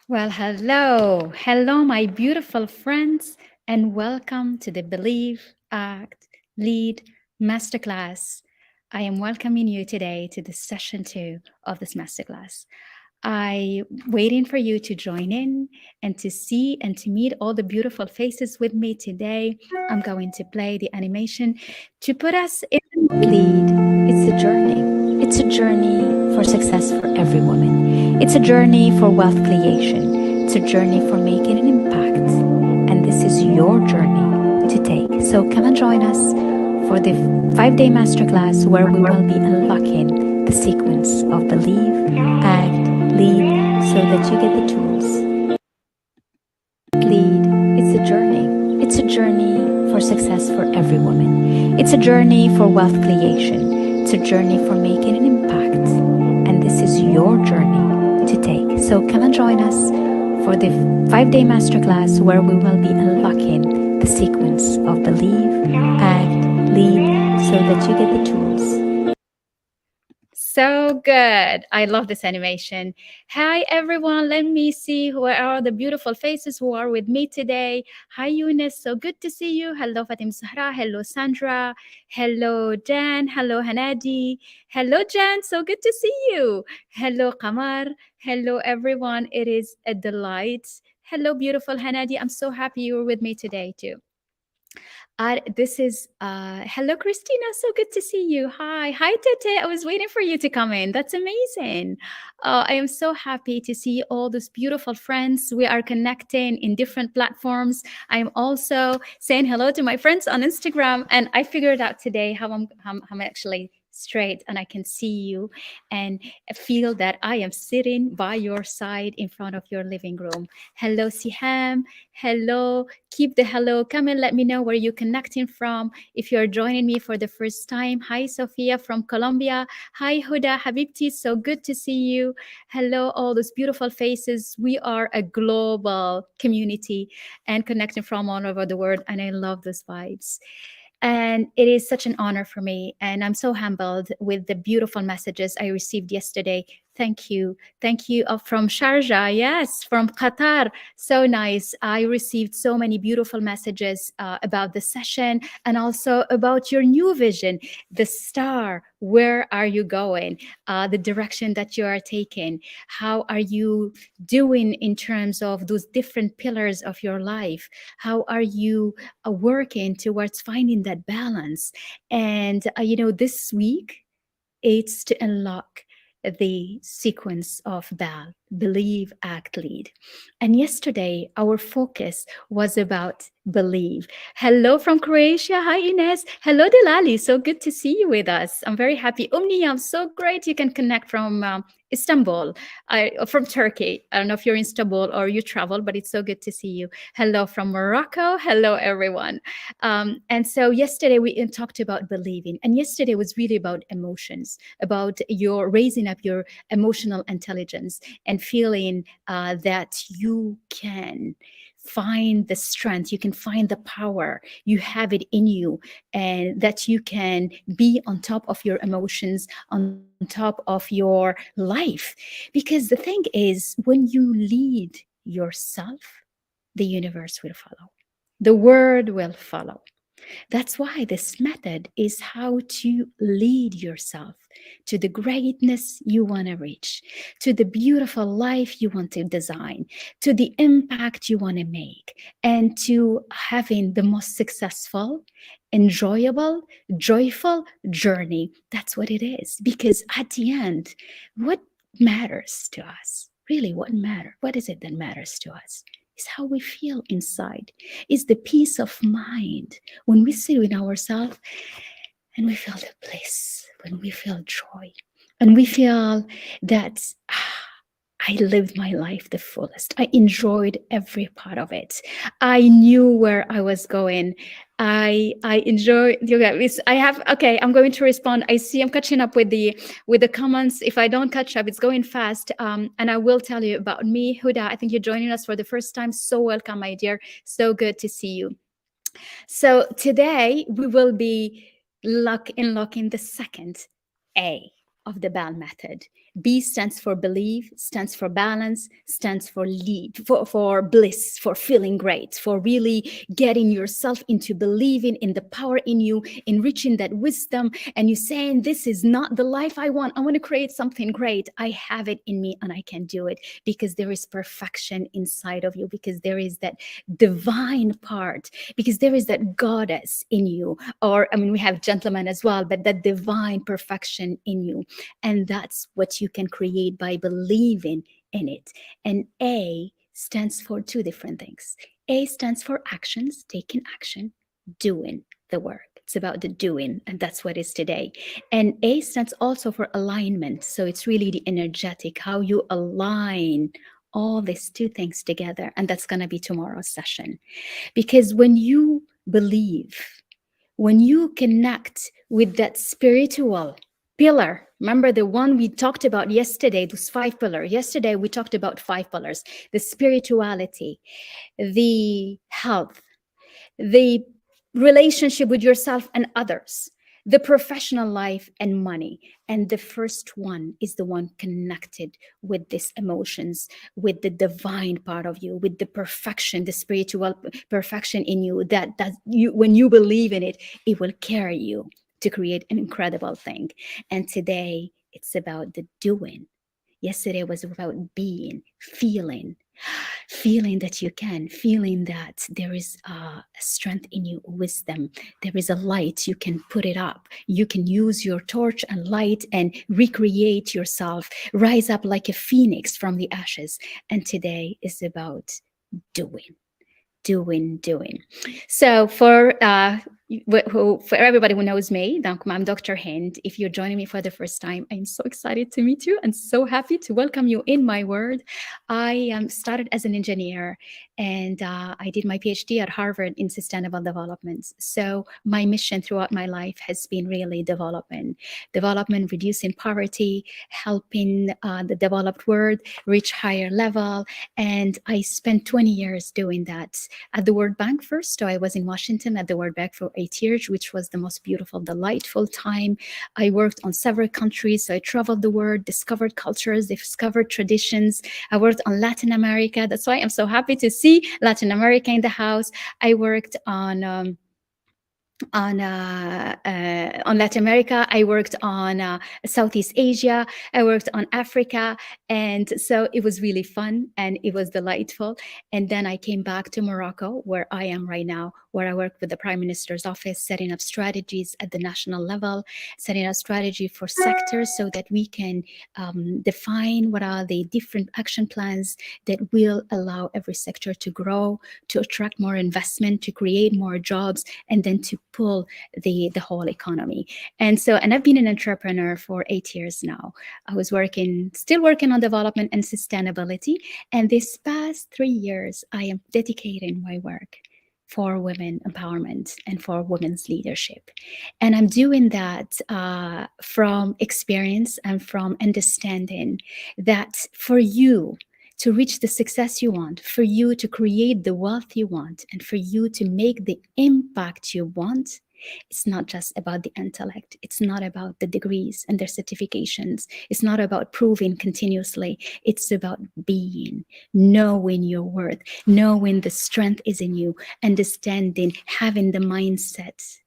Well, hello. Hello, my beautiful friends, and welcome to the Believe, Act, Lead Masterclass. I am welcoming you today to the session 2 of this masterclass. I waiting for you to join in and to see and to meet all the beautiful faces with me today. I'm going to play the animation to put us in the lead. It's a journey. It's a journey for success for every woman. It's a journey for wealth creation. It's a journey for making an impact. And this is your journey to take. So come and join us for the 5-day masterclass where we will be unlocking the sequence of believe, act, lead so that you get the tools. Lead. It's a journey. It's a journey for success for every woman. It's a journey for wealth creation. It's a journey for making an impact. And this is your journey to take. So come and join us for the 5-day masterclass where we will be unlocking the sequence of believe, act, lead so that you get the tools. So good. I love this animation. Hi, everyone. Let me see who are the beautiful faces who are with me today. Hi, Eunice. So good to see you. Hello, Fatim Sahra. Hello, Sandra. Hello, Jan. Hello, Hanadi. Hello, Jan. So good to see you. Hello, Kamar. Hello, everyone. It is a delight. Hello, beautiful Hanadi. I'm so happy you're with me today, too. This is hello, Christina. So good to see you. Hi, Tete. I was waiting for you to come in. That's amazing. I am so happy to see all those beautiful friends. We are connecting in different platforms. I am also saying hello to my friends on Instagram, and I figured out today how I'm actually straight and I can see you and feel that I am sitting by your side in front of your living room. Hello, Siham. Hello, keep the hello. Come and let me know where you're connecting from. If you're joining me for the first time, hi, Sophia from Colombia. Hi, Huda Habibti. So good to see you. Hello, all those beautiful faces. We are a global community and connecting from all over the world. And I love those vibes. And it is such an honor for me. And I'm so humbled with the beautiful messages I received yesterday. Thank you. Thank you from Sharjah. Yes, from Qatar. So nice. I received so many beautiful messages about the session and also about your new vision, the star. Where are you going? The direction that you are taking. How are you doing in terms of those different pillars of your life? How are you working towards finding that balance? And, this week, it's to unlock the sequence of BAL, believe, act, lead. And yesterday, our focus was about believe. Hello from Croatia. Hi, Ines. Hello, Delali. So good to see you with us. I'm very happy. I'm so great you can connect from Istanbul, from Turkey. I don't know if you're in Istanbul or you travel, but it's so good to see you. Hello from Morocco. Hello, everyone. And so yesterday we talked about believing, and yesterday was really about emotions, about your raising up your emotional intelligence and feeling that you can find the strength, you can find the power, you have it in you, and that you can be on top of your emotions, on top of your life. Because the thing is, when you lead yourself, the universe will follow, the word will follow. That's why this method is how to lead yourself to the greatness you want to reach, to the beautiful life you want to design, to the impact you want to make, and to having the most successful, enjoyable, joyful journey. That's what it is. Because at the end, what matters to us? Really, what is it that matters to us? Is how we feel inside, is the peace of mind when we sit with ourselves and we feel the bliss, when we feel joy, and we feel that I lived my life the fullest. I enjoyed every part of it. I knew where I was going. I enjoy you guys. I have okay. I'm going to respond. I see I'm catching up with the comments. If I don't catch up, it's going fast. And I will tell you about me, Huda. I think you're joining us for the first time. So welcome, my dear. So good to see you. So today we will be unlocking the second A of the BAL method. B stands for believe, stands for balance, stands for lead, for bliss, for feeling great, for really getting yourself into believing in the power in you, enriching that wisdom, and you saying, this is not the life I want. I want to create something great. I have it in me and I can do it because there is perfection inside of you, because there is that divine part, because there is that goddess in you. Or, I mean, we have gentlemen as well, but that divine perfection in you. And that's what you can create by believing in it. And A stands for two different things. A stands for actions, taking action, doing the work. It's about the doing, and that's what it is today. And A stands also for alignment. So it's really the energetic, how you align all these two things together. And that's going to be tomorrow's session. Because when you believe, when you connect with that spiritual pillar, remember the one we talked about yesterday, those 5 pillars. Yesterday, we talked about 5 pillars: the spirituality, the health, the relationship with yourself and others, the professional life, and money. And the first one is the one connected with these emotions, with the divine part of you, with the perfection, the spiritual perfection in you, that you, when you believe in it, it will carry you to create an incredible thing. And today it's about the doing. Yesterday was about being, feeling that you can, feeling that there is a strength in you, wisdom, there is a light, you can put it up, you can use your torch and light and recreate yourself, rise up like a phoenix from the ashes. And today is about doing. So for everybody who knows me, I'm Dr. Hynd. If you're joining me for the first time, I'm so excited to meet you and so happy to welcome you in my world. I started as an engineer, and I did my PhD at Harvard in sustainable development. So my mission throughout my life has been really development, reducing poverty, helping the developed world reach higher level. And I spent 20 years doing that at the World Bank first. So I was in Washington at the World Bank for 8 years, which was the most beautiful, delightful time. I worked on several countries. So I traveled the world, discovered cultures, discovered traditions. I worked on Latin America. That's why I'm so happy to see Latin America in the house. I worked on Latin America. I worked on Southeast Asia. I worked on Africa. And so it was really fun and it was delightful. And then I came back to Morocco, where I am right now, where I work with the Prime Minister's office, setting up strategies at the national level, setting up strategy for sectors so that we can define what are the different action plans that will allow every sector to grow, to attract more investment, to create more jobs, and then to pull the whole economy. And I've been an entrepreneur for 8 years now. I was still working on development and sustainability. And this past 3 years, I am dedicating my work for women empowerment and for women's leadership. And I'm doing that from experience and from understanding that for you to reach the success you want, for you to create the wealth you want, and for you to make the impact you want, it's not just about the intellect. It's not about the degrees and their certifications. It's not about proving continuously. It's about being, knowing your worth, knowing the strength is in you, understanding, having the mindset,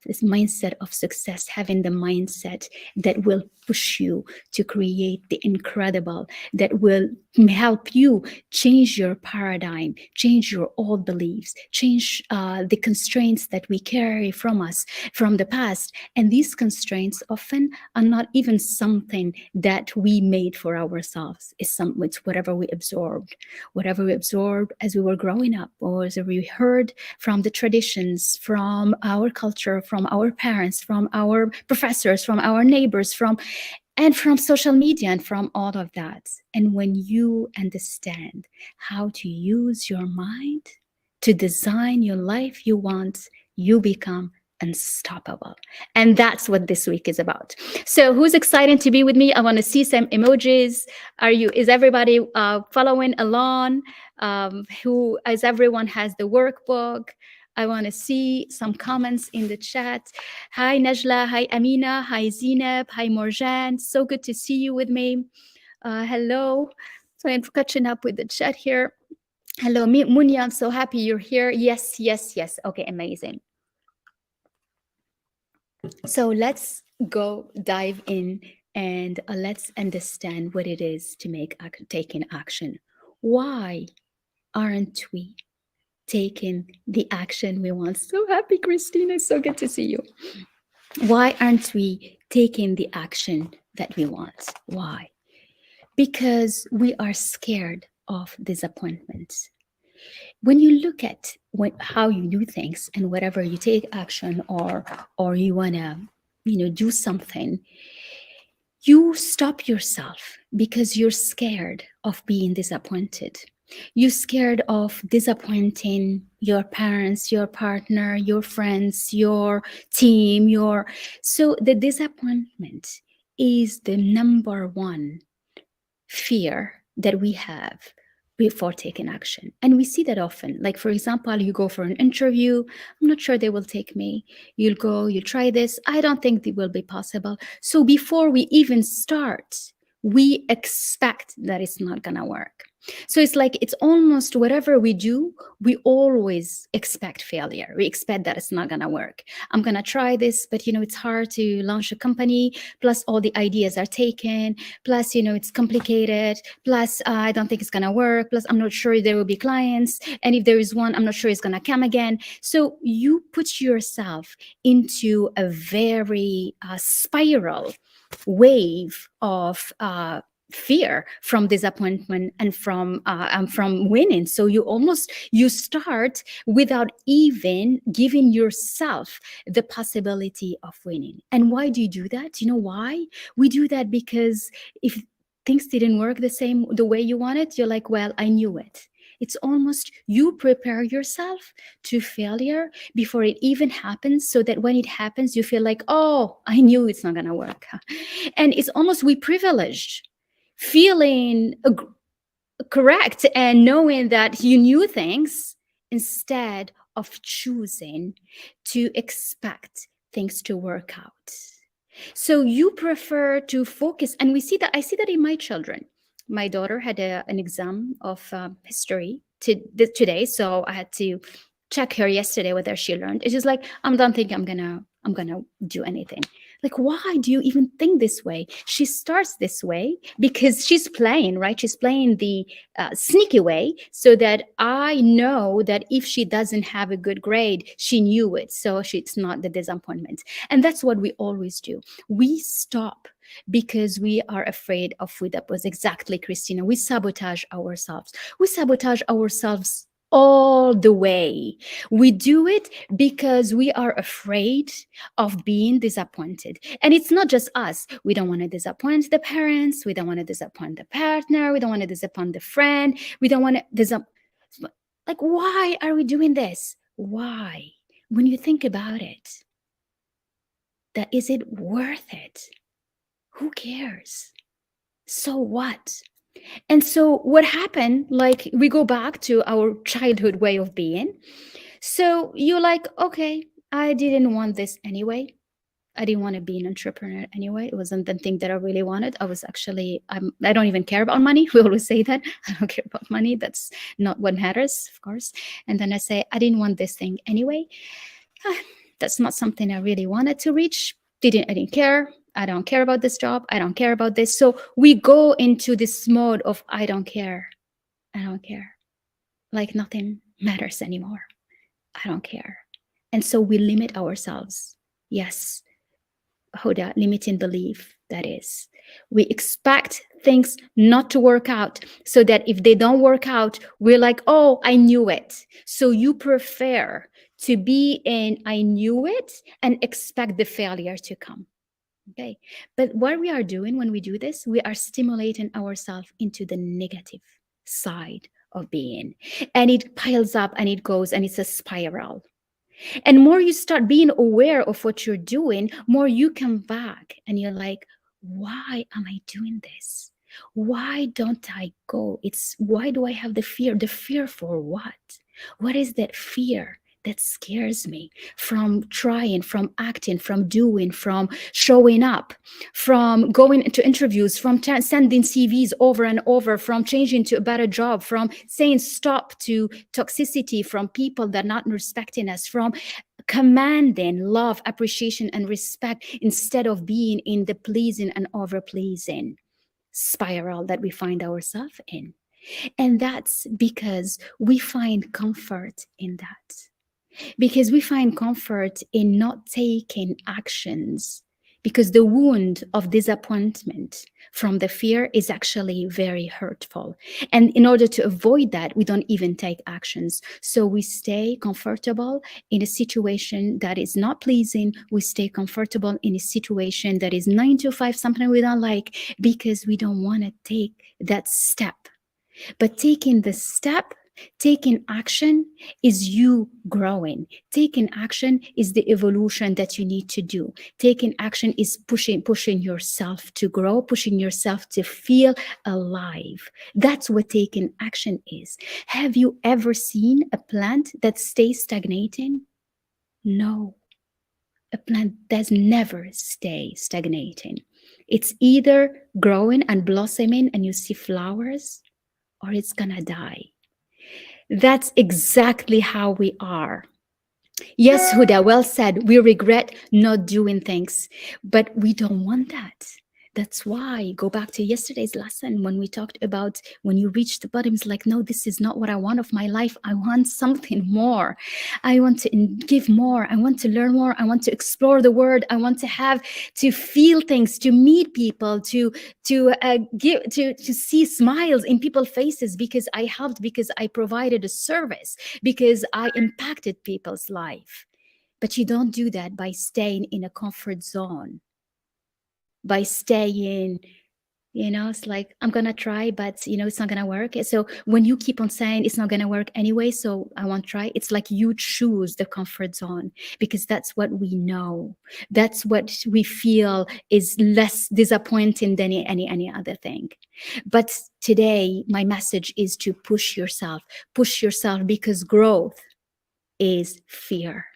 this mindset of success, having the mindset that will push you to create the incredible, that will help you change your paradigm, change your old beliefs, change the constraints that we carry from us, from the past. And these constraints often are not even something that we made for ourselves. It's whatever we absorbed as we were growing up, or as we heard from the traditions, from our culture, from our parents, from our professors, from our neighbors, and from social media, and from all of that. And when you understand how to use your mind to design your life you want, you become unstoppable. And that's what this week is about. So who's excited to be with me? I want to see some emojis. Is everybody following along? As everyone has the workbook? I want to see some comments in the chat. Hi, Najla. Hi, Amina. Hi, Zineb. Hi, Morjan. So good to see you with me. Hello. So I'm catching up with the chat here. Hello, Munya. I'm so happy you're here. Yes, yes, yes. Okay, amazing. So let's go dive in and let's understand what it is to taking action. Why aren't we taking the action we want? So happy, Christina. So good to see you. Why aren't we taking the action that we want? Why? Because we are scared of disappointment. When you look at how you do things and whatever you take action or you want to do something, you stop yourself because you're scared of being disappointed. You're scared of disappointing your parents, your partner, your friends, your team, so the disappointment is the number one fear that we have before taking action. And we see that often. Like, for example, you go for an interview. I'm not sure they will take me. You'll go, you try this. I don't think it will be possible. So before we even start, we expect that it's not going to work. So it's like, it's almost whatever we do, we always expect failure. We expect that it's not going to work. I'm going to try this, but it's hard to launch a company. Plus all the ideas are taken. Plus, it's complicated. Plus, I don't think it's going to work. Plus, I'm not sure there will be clients. And if there is one, I'm not sure it's going to come again. So you put yourself into a very spiral wave of fear from disappointment and from winning. So you start without even giving yourself the possibility of winning. And why do you do that? You know why we do that? Because if things didn't work the way you wanted, you're like, well, I knew it. It's almost you prepare yourself to failure before it even happens, so that when it happens, you feel like, oh, I knew it's not going to work. And it's almost we privileged feeling correct and knowing that you knew things instead of choosing to expect things to work out. So you prefer to focus, and I see that in my children. My daughter had an exam of history today, so I had to check her yesterday whether she learned. It's just like, I don't think I'm gonna do anything. Like, why do you even think this way? She starts this way because she's playing, right? She's playing the sneaky way, so that I know that if she doesn't have a good grade, she knew it, so it's not the disappointment. And that's what we always do. We stop because we are afraid of food. That was exactly, Christina. We sabotage ourselves. We sabotage ourselves all the way. We do it because we are afraid of being disappointed. And it's not just us. We don't want to disappoint the parents. We don't want to disappoint the partner. We don't want to disappoint the friend. We don't want to disappoint. Like, why are we doing this? Why? When you think about it, that is it worth it? Who cares? So what? And so what happened, like, we go back to our childhood way of being. So you're like, okay, I didn't want this anyway. I didn't want to be an entrepreneur anyway. It wasn't the thing that I really wanted. I don't even care about money. We always say that. I don't care about money. That's not what matters, of course. And then I say, I didn't want this thing anyway. That's not something I really wanted to reach. I didn't care. I don't care about this job. I don't care about this. So we go into this mode of, I don't care. I don't care. Like nothing matters anymore. I don't care. And so we limit ourselves. Yes, Hoda, limiting belief, that is. We expect things not to work out, so that if they don't work out, we're like, oh, I knew it. So you prefer to be in I knew it and expect the failure to come. Okay. But what we are doing when we do this, we are stimulating ourselves into the negative side of being. And it piles up and it goes, and it's a spiral. And more you start being aware of what you're doing, more you come back and you're like, why am I doing this? Why don't I go? Why do I have the fear? The fear for what? What is that fear that scares me, from trying, from acting, from doing, from showing up, from going into interviews, from sending CVs over and over, from changing to a better job, from saying stop to toxicity, from people that are not respecting us, from commanding love, appreciation, and respect instead of being in the pleasing and over pleasing spiral that we find ourselves in. And that's because we find comfort in that, because we find comfort in not taking actions, because the wound of disappointment from the fear is actually very hurtful. And in order to avoid that, we don't even take actions. So we stay comfortable in a situation that is not pleasing. We stay comfortable in a situation that is 9 to 5, something we don't like, because we don't want to take that step. But taking the step, taking action is you growing. Taking action is the evolution that you need to do. Taking action is pushing yourself to grow, pushing yourself to feel alive. That's what taking action is. Have you ever seen a plant that stays stagnating? No. A plant does never stay stagnating. It's either growing and blossoming and you see flowers, or it's gonna die. That's exactly how we are. Yes, Huda, well said. We regret not doing things, but we don't want that. That's why, go back to yesterday's lesson when we talked about when you reach the bottom, it's like, no, this is not what I want of my life. I want something more. I want to give more. I want to learn more. I want to explore the world. I want to have to feel things, to meet people, to see smiles in people's faces because I helped, because I provided a service, because I impacted people's life. But you don't do that by staying in a comfort zone, by staying, it's like, I'm going to try, but, it's not going to work. So when you keep on saying it's not going to work anyway, so I won't try, it's like you choose the comfort zone because that's what we know. That's what we feel is less disappointing than any other thing. But today, my message is to push yourself because growth is fear.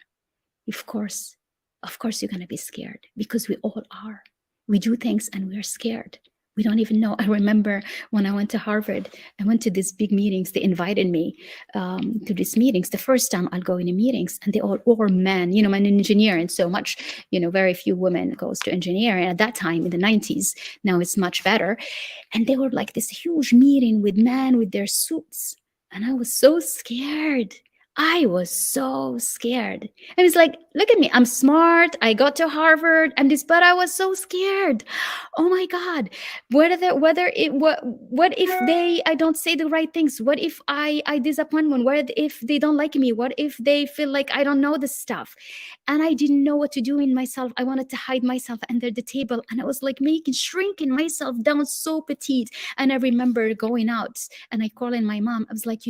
Of course, you're going to be scared because we all are. We do things and we're scared. We don't even know. I remember when I went to Harvard, I went to these big meetings. They invited me to these meetings. The first time I'll go into meetings and they all were men, I'm an engineer and so much, very few women goes to engineering at that time in the 90s. Now it's much better. And they were like this huge meeting with men with their suits. And I was so scared. I was so scared. And it's like, look at me. I'm smart. I got to Harvard and this, but I was so scared. Oh my God. What if I don't say the right things? What if I disappoint them? What if they don't like me? What if they feel like I don't know this stuff? And I didn't know what to do in myself. I wanted to hide myself under the table. And I was like shrinking myself down so petite. And I remember going out and I called in my mom. I was like,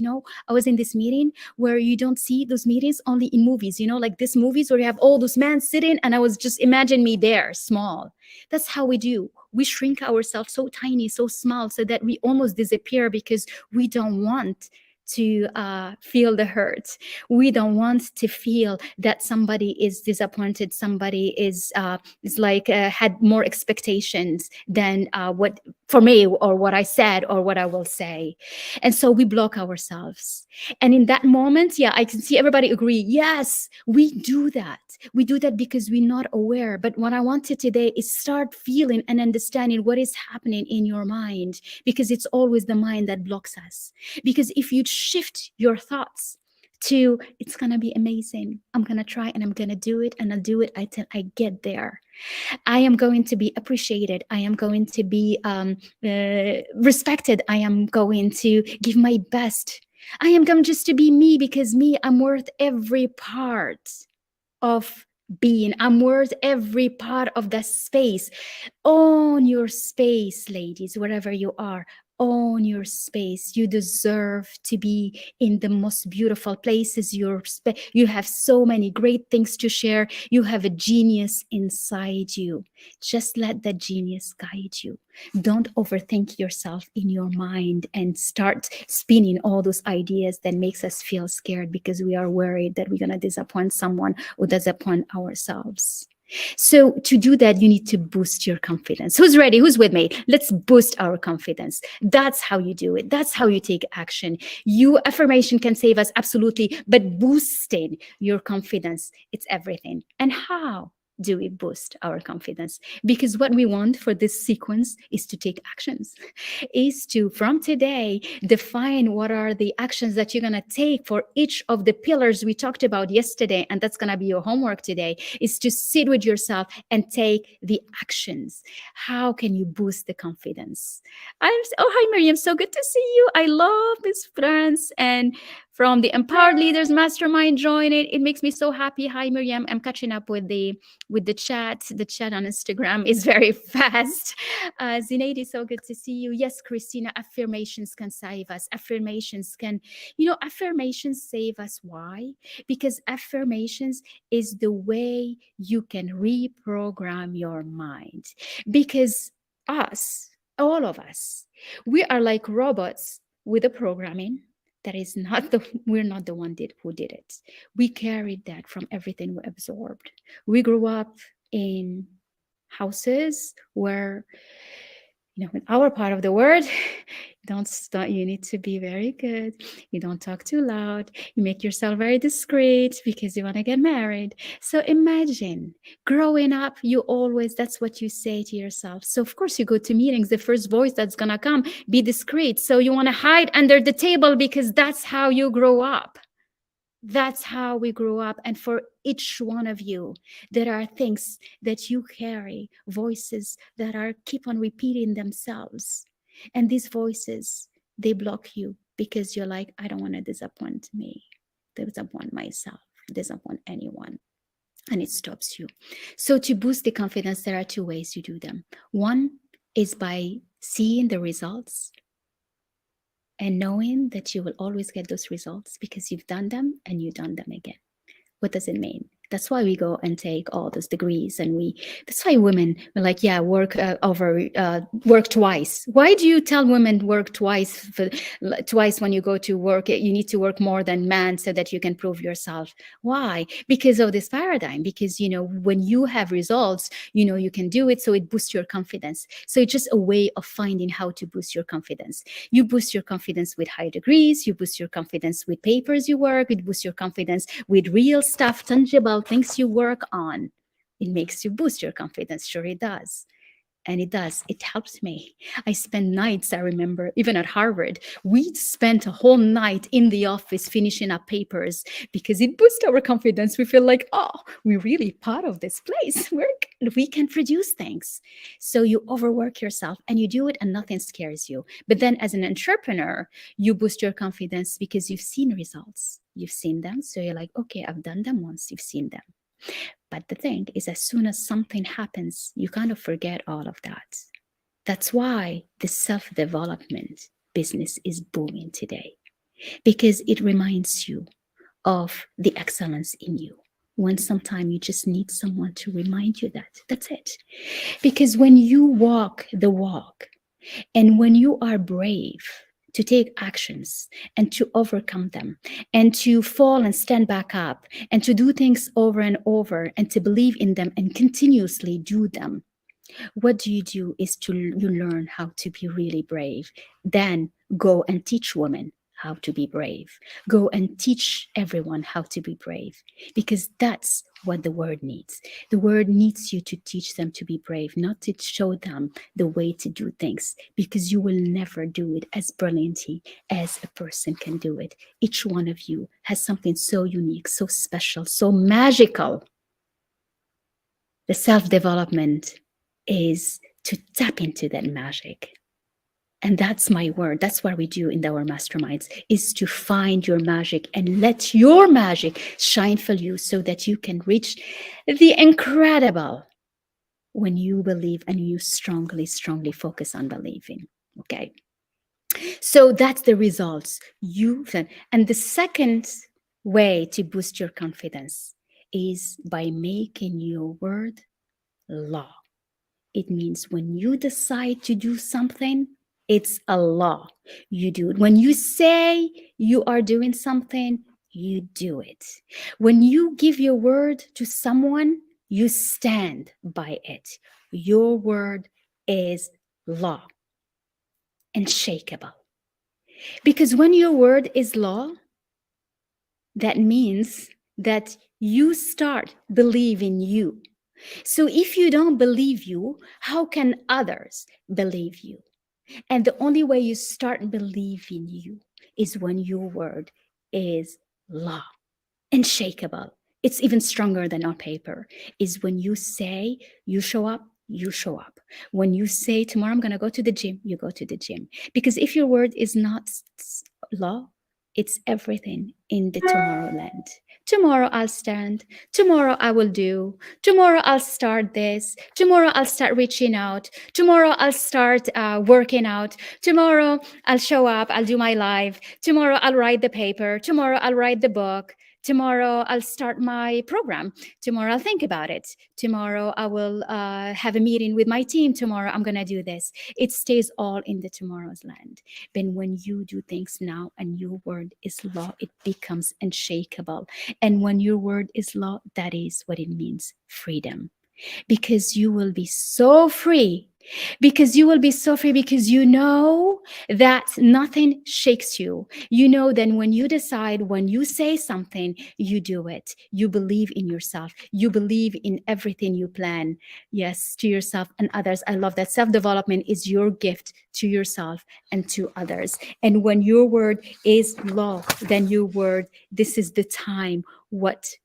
I was in this meeting where you don't see those meetings only in movies, like this movies where you have all those men sitting, and I was just imagine me there, small. That's how we do. We shrink ourselves so tiny, so small, so that we almost disappear because we don't want to feel the hurt. We don't want to feel that somebody is disappointed, somebody is like had more expectations than what for me or what I said or what I will say. And so we block ourselves. And in that moment, I can see everybody agree. Yes, we do that. We do that because we're not aware. But what I wanted today is start feeling and understanding what is happening in your mind, because it's always the mind that blocks us. Because if you shift your thoughts to, it's going to be amazing, I'm going to try and I'm going to do it, and I'll do it until I get there. I am going to be appreciated. I am going to be respected. I am going to give my best. I am going just to be me, because me, I'm worth every part of being. I'm worth every part of the space. Own your space, ladies, wherever you are. own your space. You deserve to be in the most beautiful places. You have so many great things to share. You have a genius inside you. Just let that genius guide you. Don't overthink yourself in your mind and start spinning all those ideas that makes us feel scared because we are worried that we're going to disappoint someone or disappoint ourselves. So to do that, you need to boost your confidence. Who's ready? Who's with me? Let's boost our confidence. That's how you do it. That's how you take action. You affirmation can save us absolutely, but boosting your confidence, it's everything. And how do we boost our confidence? Because what we want for this sequence is to take actions, is to, from today, define what are the actions that you're going to take for each of the pillars we talked about yesterday. And that's going to be your homework today, is to sit with yourself and take the actions. How can you boost the confidence? Oh, hi, Miriam. So good to see you. I love Miss France and from the Empowered Leaders Mastermind. Join it. It makes me so happy. Hi, Miriam. I'm catching up with the chat. The chat on Instagram is very fast. Zinadi, so good to see you. Yes, Christina, affirmations can save us. Affirmations can, affirmations save us. Why? Because affirmations is the way you can reprogram your mind. Because all of us, we are like robots with a programming that is not we're not the one who did it. We carried that from everything we absorbed. We grew up in houses where, in our part of the world, don't stop. You need to be very good. You don't talk too loud. You make yourself very discreet because you want to get married. So imagine growing up, that's what you say to yourself. So of course you go to meetings, the first voice that's going to come, be discreet. So you want to hide under the table because that's how you grow up. That's how we grew up. And for each one of you, there are things that you carry, voices that keep on repeating themselves. And these voices, they block you because you're like, I don't want to disappoint me, disappoint myself, disappoint anyone. And it stops you. So to boost the confidence, there are two ways you do them. One is by seeing the results and knowing that you will always get those results because you've done them and you've done them again. What does it mean? That's why we go and take all those degrees, and that's why women are like, yeah, work twice. Why do you tell women work twice when you go to work? You need to work more than men so that you can prove yourself. Why? Because of this paradigm. Because, when you have results, you can do it. So it boosts your confidence. So it's just a way of finding how to boost your confidence. You boost your confidence with high degrees. You boost your confidence with papers you work. You boost your confidence with real stuff, tangible things you work on. It makes you boost your confidence. Sure, it does. And it does. It helps me. I spend nights, I remember, even at Harvard, we spent a whole night in the office finishing up papers because it boosts our confidence. We feel like, oh, we're really part of this place where we can produce things. So you overwork yourself and you do it and nothing scares you. But then as an entrepreneur, you boost your confidence because you've seen results. You've seen them. So you're like, okay, I've done them once. You've seen them. But the thing is, as soon as something happens, you kind of forget all of that. That's why the self-development business is booming today, because it reminds you of the excellence in you. When sometimes you just need someone to remind you that. That's it. Because when you walk the walk and when you are brave to take actions and to overcome them and to fall and stand back up and to do things over and over and to believe in them and continuously do them, what do is you learn how to be really brave. Then go and teach women how to be brave. Go and teach everyone how to be brave, because that's what the world needs. The world needs you to teach them to be brave, not to show them the way to do things, because you will never do it as brilliantly as a person can do it. Each one of you has something so unique, so special, so magical. The self-development is to tap into that magic. And that's my word. That's what we do in our masterminds, is to find your magic and let your magic shine for you so that you can reach the incredible when you believe and you strongly, strongly focus on believing. Okay. So that's the results you then. And the second way to boost your confidence is by making your word law. It means when you decide to do something, it's a law. You do it. When you say you are doing something, you do it. When you give your word to someone, you stand by it. Your word is law, unshakable. Because when your word is law, that means that you start believing you. So if you don't believe you, how can others believe you? And the only way you start believing you is when your word is law, unshakable. It's even stronger than on paper. Is when you say you show up, you show up. When you say tomorrow I'm going to go to the gym, you go to the gym. Because if your word is not law, it's everything in the tomorrowland. Tomorrow I'll stand. Tomorrow I will do. Tomorrow I'll start this. Tomorrow I'll start reaching out. Tomorrow I'll start working out. Tomorrow I'll show up. I'll do my live. Tomorrow I'll write the paper. Tomorrow I'll write the book. Tomorrow I'll start my program. Tomorrow I'll think about it. Tomorrow I will have a meeting with my team. Tomorrow I'm going to do this. It stays all in the tomorrow's land. But when you do things now and your word is law, it becomes unshakable. And when your word is law, that is what it means, freedom. Because you will be so free. Because you will be so free because you know that nothing shakes you. You know that when you decide, when you say something, you do it. You believe in yourself. You believe in everything you plan. Yes, to yourself and others. I love that. Self-development is your gift to yourself and to others. And when your word is law, then your word, this is the time. What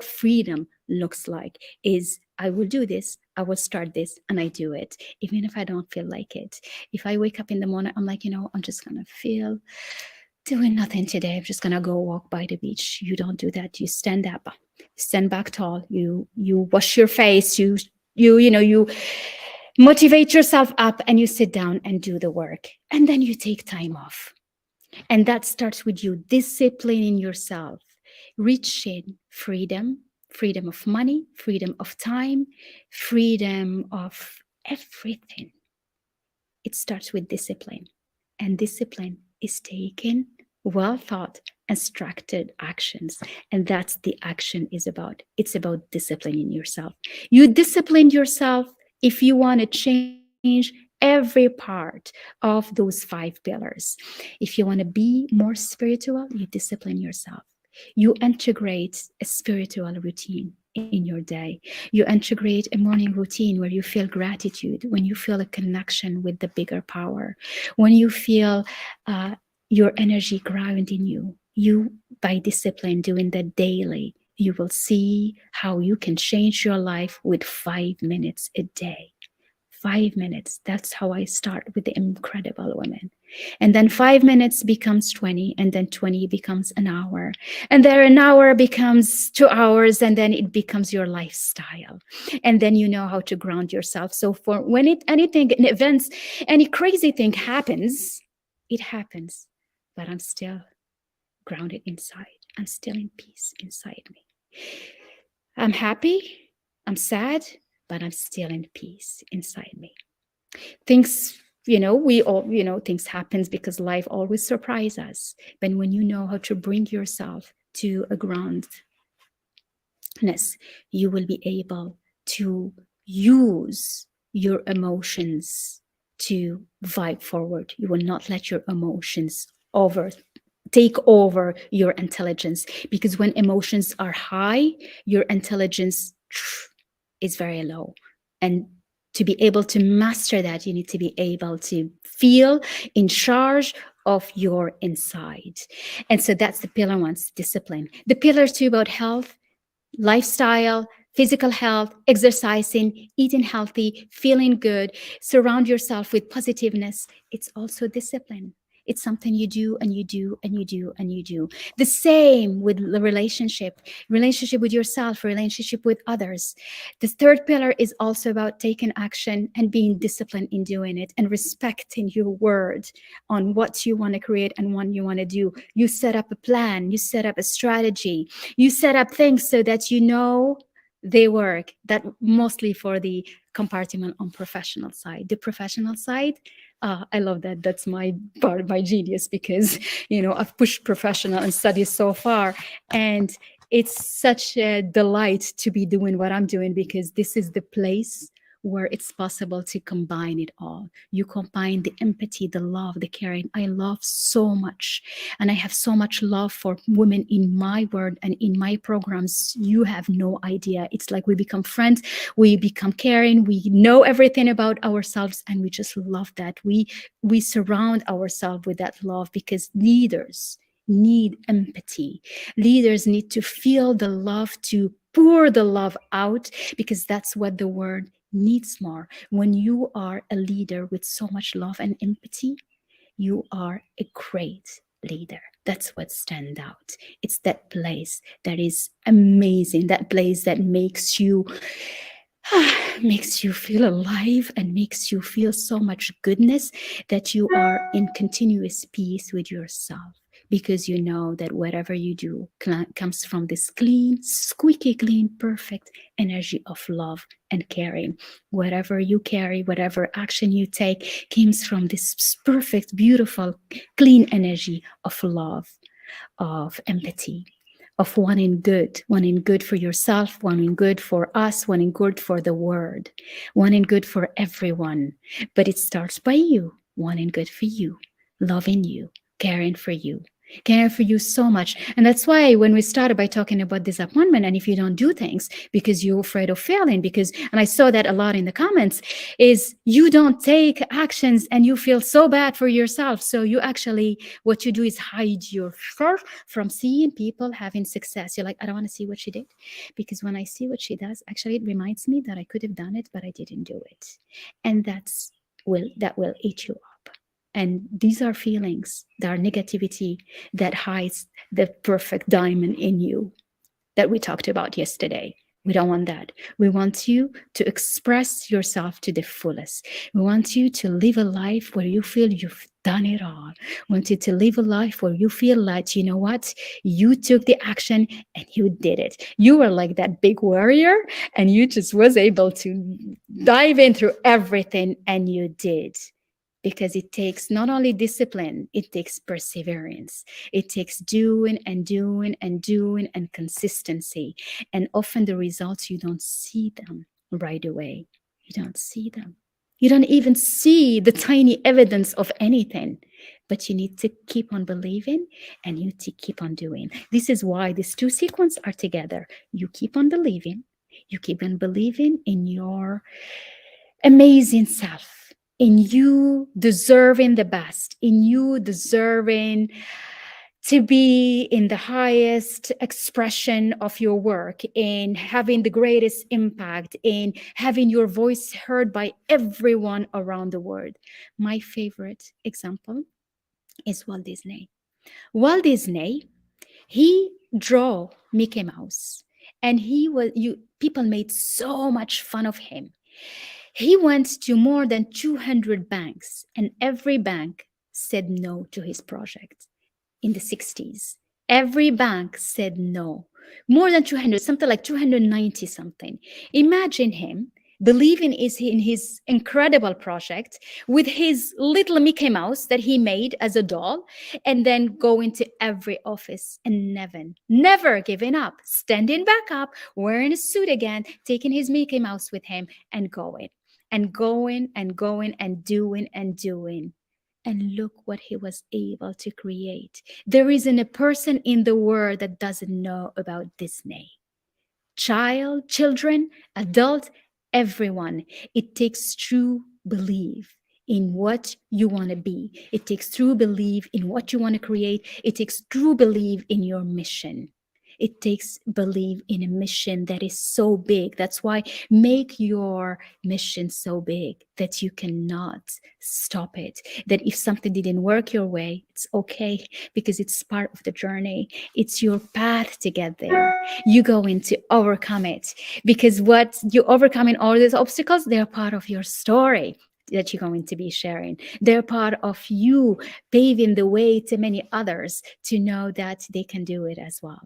freedom looks like is I will do this, I will start this, and I do it, even if I don't feel like it. If I wake up in the morning, I'm like, I'm just gonna feel doing nothing today. I'm just gonna go walk by the beach. You don't do that. You stand up, stand back tall. You wash your face. You motivate yourself up, and you sit down and do the work, and then you take time off. And that starts with you disciplining yourself, reaching freedom of money, freedom of time, freedom of everything. It starts with discipline. And discipline is taking well thought and structured actions. And that's the action is about. It's about disciplining yourself. You discipline yourself if you want to change every part of those 5 pillars. If you want to be more spiritual, you discipline yourself. You integrate a spiritual routine in your day. You integrate a morning routine where you feel gratitude, when you feel a connection with the bigger power, when you feel your energy grounding you. You, by discipline, doing that daily, you will see how you can change your life with 5 minutes a day. 5 minutes. That's how I start with the incredible women. And then 5 minutes becomes 20, and then 20 becomes an hour. And then an hour becomes 2 hours, and then it becomes your lifestyle. And then you know how to ground yourself. So for when anything, in events, any crazy thing happens, it happens. But I'm still grounded inside. I'm still in peace inside me. I'm happy, I'm sad, but I'm still in peace inside me. Things, we all, things happens because life always surprises us. But when you know how to bring yourself to a groundness, you will be able to use your emotions to vibe forward. You will not let your emotions take over your intelligence, because when emotions are high, your intelligence is very low. And to be able to master that, you need to be able to feel in charge of your inside. And so that's the pillar 1, discipline. The pillar 2 about health, lifestyle, physical health, exercising, eating healthy, feeling good, surround yourself with positiveness. It's also discipline. It's something you do and you do and you do and you do. The same with the relationship with yourself, relationship with others. The third pillar is also about taking action and being disciplined in doing it and respecting your word on what you want to create and what you want to do. You set up a plan, you set up a strategy, you set up things so that you know they work. That mostly for the compartment on professional side. The professional side, I love that. That's my part, my genius, because I've pushed professional and studies so far, and it's such a delight to be doing what I'm doing, because this is the place where it's possible to combine it all. You combine the empathy, the love, the caring. I love so much. And I have so much love for women in my world and in my programs. You have no idea. It's like we become friends, we become caring, we know everything about ourselves, and we just love that. We surround ourselves with that love, because leaders need empathy. Leaders need to feel the love, to pour the love out, because that's what the world needs more. When you are a leader with so much love and empathy, you are a great leader. That's what stands out. It's that place that is amazing, that place that makes you makes you feel alive and makes you feel so much goodness, that you are in continuous peace with yourself, because you know that whatever you do comes from this clean, squeaky clean, perfect energy of love and caring. Whatever you carry, whatever action you take, comes from this perfect, beautiful, clean energy of love, of empathy, of wanting good for yourself, wanting good for us, wanting good for the world, wanting good for everyone. But it starts by you, wanting good for you, loving you, caring for you so much. And that's why when we started by talking about disappointment, and if you don't do things because you're afraid of failing, because, and I saw that a lot in the comments, is you don't take actions and you feel so bad for yourself. So you actually, what you do is hide yourself from seeing people having success. You're like, I don't want to see what she did, because when I see what she does, actually it reminds me that I could have done it, but I didn't do it. And that will eat you up. And these are feelings, that are negativity that hides the perfect diamond in you that we talked about yesterday. We don't want that. We want you to express yourself to the fullest. We want you to live a life where you feel you've done it all. We want you to live a life where you feel like, you know what, you took the action and you did it. You were like that big warrior, and you just was able to dive in through everything, and you did. Because it takes not only discipline, it takes perseverance. It takes doing and doing and doing and consistency. And often the results, you don't see them right away. You don't see them. You don't even see the tiny evidence of anything. But you need to keep on believing, and you need to keep on doing. This is why these two sequences are together. You keep on believing. You keep on believing in your amazing self, in you deserving the best, in you deserving to be in the highest expression of your work, in having the greatest impact, in having your voice heard by everyone around the world. My favorite example is Walt Disney. Walt Disney, he drew Mickey Mouse, and people made so much fun of him. He went to more than 200 banks, and every bank said no to his project in the 60s. Every bank said no. More than 200, something like 290 something. Imagine him believing in his incredible project with his little Mickey Mouse that he made as a doll, and then going to every office and never giving up, standing back up, wearing a suit again, taking his Mickey Mouse with him, and going and going and going and doing and doing. And look what he was able to create. There isn't a person in the world that doesn't know about Disney. Children, adult, everyone. It takes true belief in what you want to be. It takes true belief in what you want to create. It takes true belief in your mission. It takes belief in a mission that is so big. That's why make your mission so big that you cannot stop it. That if something didn't work your way, it's okay, because it's part of the journey. It's your path to get there. You go in to overcome it, because what you overcome in all these obstacles, they're part of your story that you're going to be sharing. They're part of you paving the way to many others to know that they can do it as well.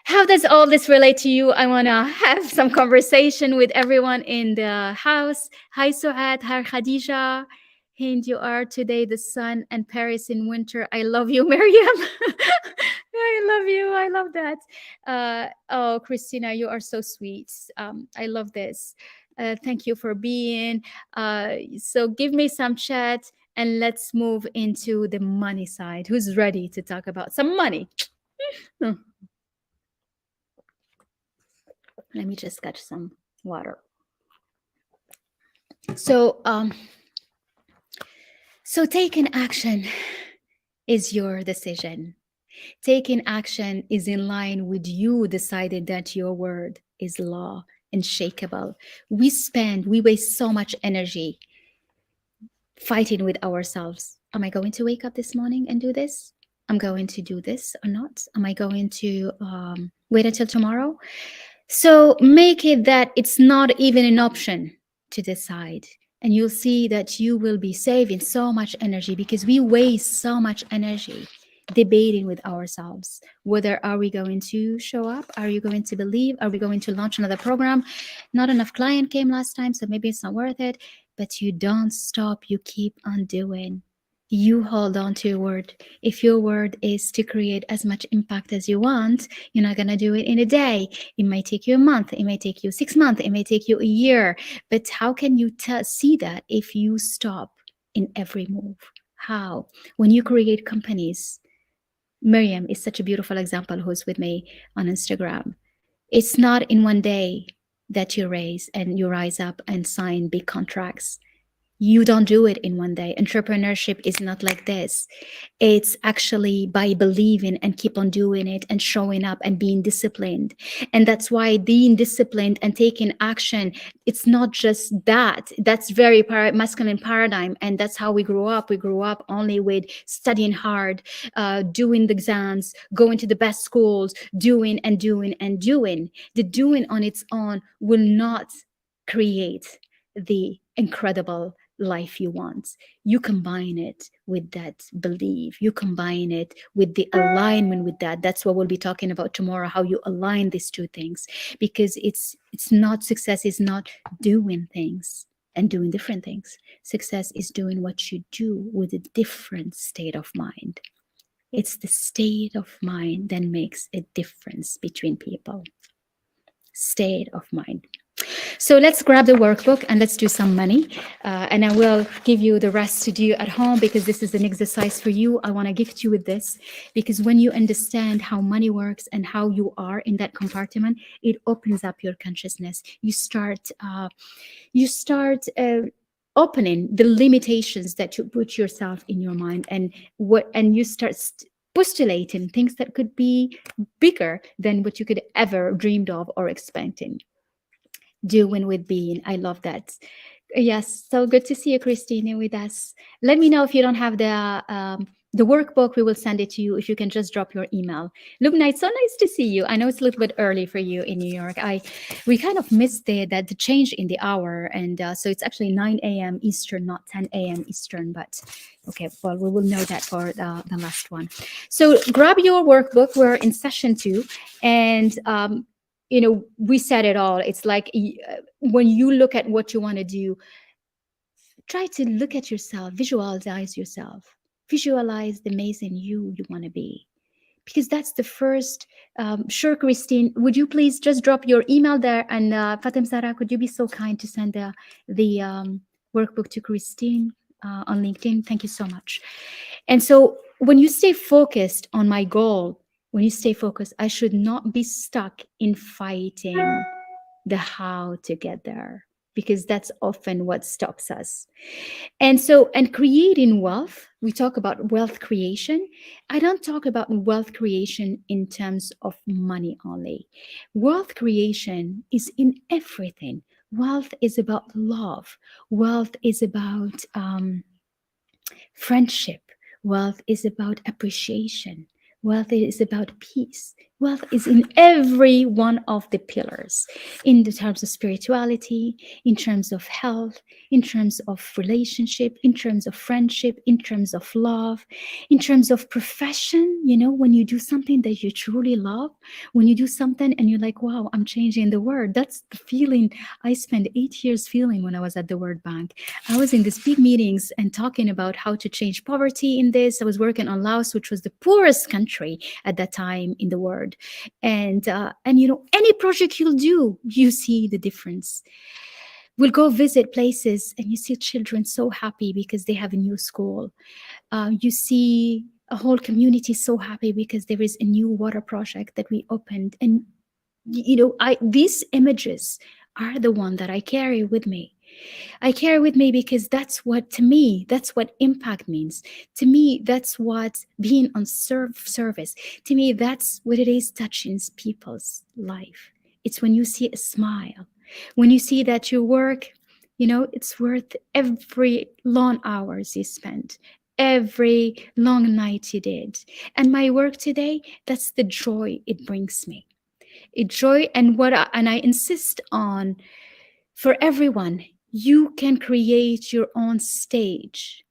How does all this relate to you? I want to have some conversation with everyone in the house. Hi, Suad. Hi, Khadija. Hind, you are today the sun and Paris in winter. I love you, Miriam. I love you. I love that. Oh, Christina, you are so sweet. I love this. Thank you for being. So give me some chat and let's move into the money side. Who's ready to talk about some money? Hmm. Let me just catch some water. So, so taking action is your decision. Taking action is in line with you decided that your word is law, unshakable. We waste so much energy fighting with ourselves. Am I going to wake up this morning and do this? I'm going to do this or not? Am I going to wait until tomorrow? So make it that it's not even an option to decide. And you'll see that you will be saving so much energy, because we waste so much energy debating with ourselves. Whether are we going to show up? Are you going to believe? Are we going to launch another program? Not enough client came last time, so maybe it's not worth it. But you don't stop. You keep on doing. You hold on to your word. If your word is to create as much impact as you want, you're not going to do it in a day. It might take you a month. It may take you 6 months. It may take you a year. But how can you see that if you stop in every move? How? When you create companies, Miriam is such a beautiful example who's with me on Instagram. It's not in one day that you rise up and sign big contracts. You don't do it in one day. Entrepreneurship is not like this. It's actually by believing and keep on doing it and showing up and being disciplined. And that's why being disciplined and taking action, it's not just that. That's very masculine paradigm. And that's how we grew up. We grew up only with studying hard, doing the exams, going to the best schools, doing and doing and doing. The doing on its own will not create the incredible life you want. You combine it with that belief, you combine it with the alignment with that. That's what we'll be talking about tomorrow, how you align these two things, because it's not, success is not doing things and doing different things. Success is doing what you do with a different state of mind. It's the state of mind that makes a difference between people. State of mind. So let's grab the workbook and let's do some money. And I will give you the rest to do at home, because this is an exercise for you. I want to gift you with this, because when you understand how money works and how you are in that compartment, it opens up your consciousness. You start opening the limitations that you put yourself in your mind, and you start postulating things that could be bigger than what you could ever dreamed of or expecting. Doing with being. I love that. Yes, so good to see you, Christine, with us. Let me know if you don't have the workbook. We will send it to you. If you can just drop your email. Lubna, it's so nice to see you. I know it's a little bit early for you in New York. We kind of missed the change in the hour, and so it's actually 9 a.m. Eastern, not 10 a.m. Eastern. But okay, well, we will know that for the last one. So grab your workbook. We're in session 2, and we said it all. It's like when you look at what you want to do, try to look at yourself, visualize yourself, visualize the amazing you want to be, because that's the first. Sure, Christine, would you please just drop your email there? And Fatem Sarah, could you be so kind to send the workbook to Christine on LinkedIn? Thank you so much. And so when you stay focused on my goal, when you stay focused, I should not be stuck in fighting the how to get there. because that's often what stops us. And so, and creating wealth, we talk about wealth creation. I don't talk about wealth creation in terms of money only. Wealth creation is in everything. Wealth is about love. Wealth is about friendship. Wealth is about appreciation. Wealth is about peace. Wealth is in every one of the pillars, in the terms of spirituality, in terms of health, in terms of relationship, in terms of friendship, in terms of love, in terms of profession. You know, when you do something that you truly love, when you do something and you're like, wow, I'm changing the world. That's the feeling I spent 8 years feeling when I was at the World Bank. I was in these big meetings and talking about how to change poverty in this. I was working on Laos, which was the poorest country at that time in the world. And you know, any project you'll do, you see the difference. We'll go visit places and you see children so happy because they have a new school. You see a whole community so happy because there is a new water project that we opened. And you know, these images are the one that I carry with me. I carry with me because that's what, to me, that's what impact means. To me, that's what being on service. To me, that's what it is, touching people's life. It's when you see a smile, when you see that your work, you know, it's worth every long hours you spent, every long night you did. And my work today, that's the joy it brings me. It joy, and and I insist on, for everyone, you can create your own stage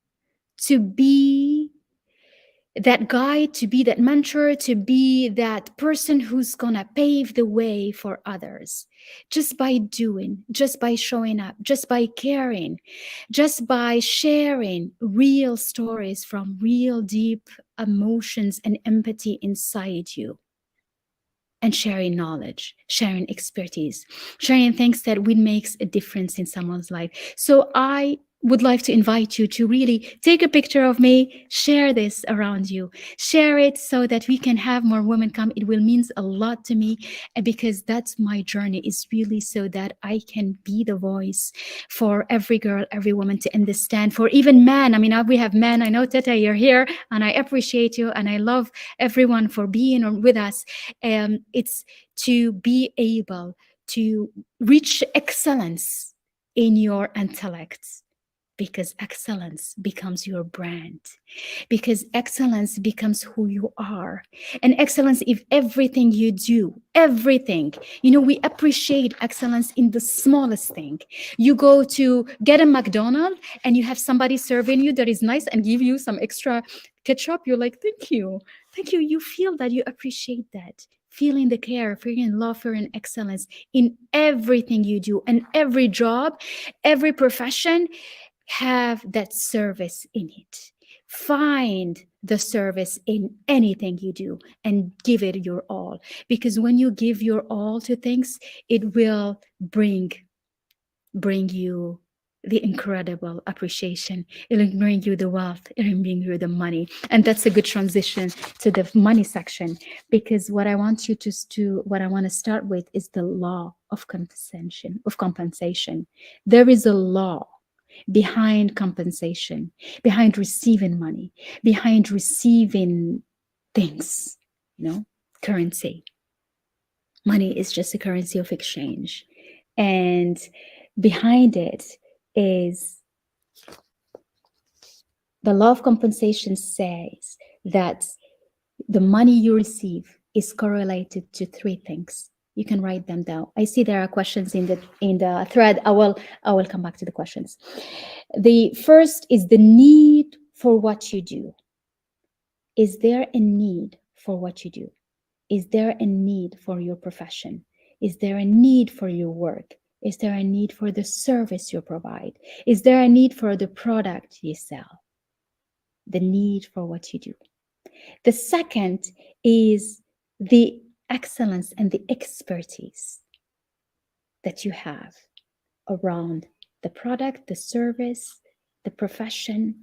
to be that guide, to be that mentor, to be that person who's gonna pave the way for others, just by doing, just by showing up, just by caring, just by sharing real stories from real deep emotions and empathy inside you, and sharing knowledge, sharing expertise, sharing things that would makes a difference in someone's life. So I would like to invite you to really take a picture of me, share this around you, share it so that we can have more women come. It will mean a lot to me, because that's my journey, is really so that I can be the voice for every girl, every woman to understand, for even men. I mean, we have men. I know, Teta, you're here, and I appreciate you, and I love everyone for being with us. It's to be able to reach excellence in your intellect, because excellence becomes your brand, because excellence becomes who you are. And excellence is everything you do, everything. You know, we appreciate excellence in the smallest thing. You go to get a McDonald's and you have somebody serving you that is nice and give you some extra ketchup. You're like, thank you, thank you. You feel that, you appreciate that, feeling the care, feeling love, feeling excellence in everything you do. And every job, every profession have that service in it. Find the service in anything you do and give it your all, because when you give your all to things, it will bring you the incredible appreciation. It'll bring you the wealth. It'll bring you the money. And that's a good transition to the money section, because what I want you what I want to start with is the law of compensation. There is a law behind compensation, behind receiving money, behind receiving things, you know, currency. Money is just a currency of exchange. And behind it is the law of compensation says that the money you receive is correlated to three things. You can write them down. I see there are questions in the thread. I will come back to the questions. The first is the need for what you do. Is there a need for what you do? Is there a need for your profession? Is there a need for your work? Is there a need for the service you provide? Is there a need for the product you sell? The need for what you do. The second is the excellence and the expertise that you have around the product, the service, the profession,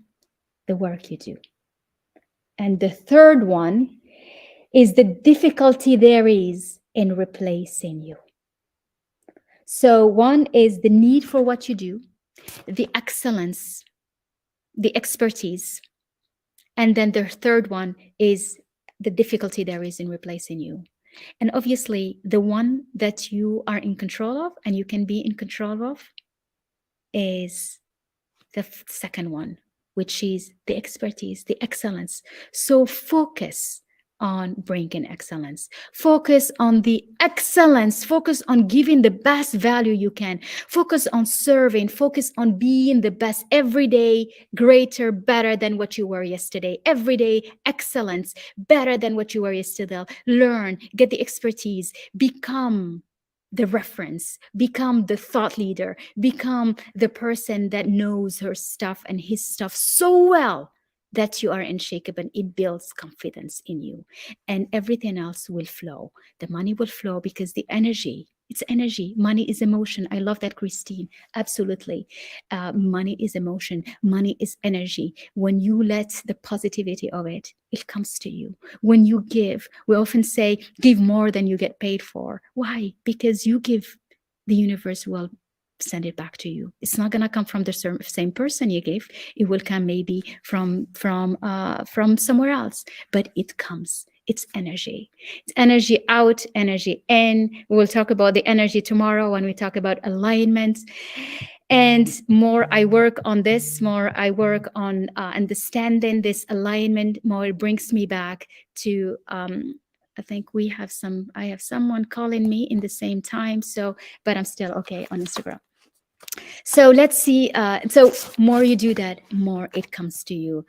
the work you do. And the third one is the difficulty there is in replacing you. So one is the need for what you do, the excellence, the expertise. And then the third one is the difficulty there is in replacing you. And obviously, the one that you are in control of and you can be in control of is the second one, which is the expertise, the excellence. So focus on bringing excellence. Focus on the excellence. Focus on giving the best value you can. Focus on serving. Focus on being the best every day, greater, better than what you were yesterday. Every day, excellence, better than what you were yesterday. Learn, get the expertise, become the reference, become the thought leader, become the person that knows her stuff and his stuff so well that you are unshakable. It builds confidence in you, and everything else will flow. The money will flow because the energy, it's energy. Money is emotion. I love that, Christine. Absolutely. Money is emotion. Money is energy. When you let the positivity of it, it comes to you. When you give, we often say, give more than you get paid for. Why? Because you give, the universe will send it back to you. It's not going to come from the same person you gave. It will come maybe from somewhere else, but it comes. It's energy. It's energy out, energy in. We'll talk about the energy tomorrow when we talk about alignment. And more I work on this, more I work on understanding this alignment, more it brings me back to I think I have someone calling me in the same time. So, but I'm still okay on Instagram. So let's see. So more you do that, more it comes to you.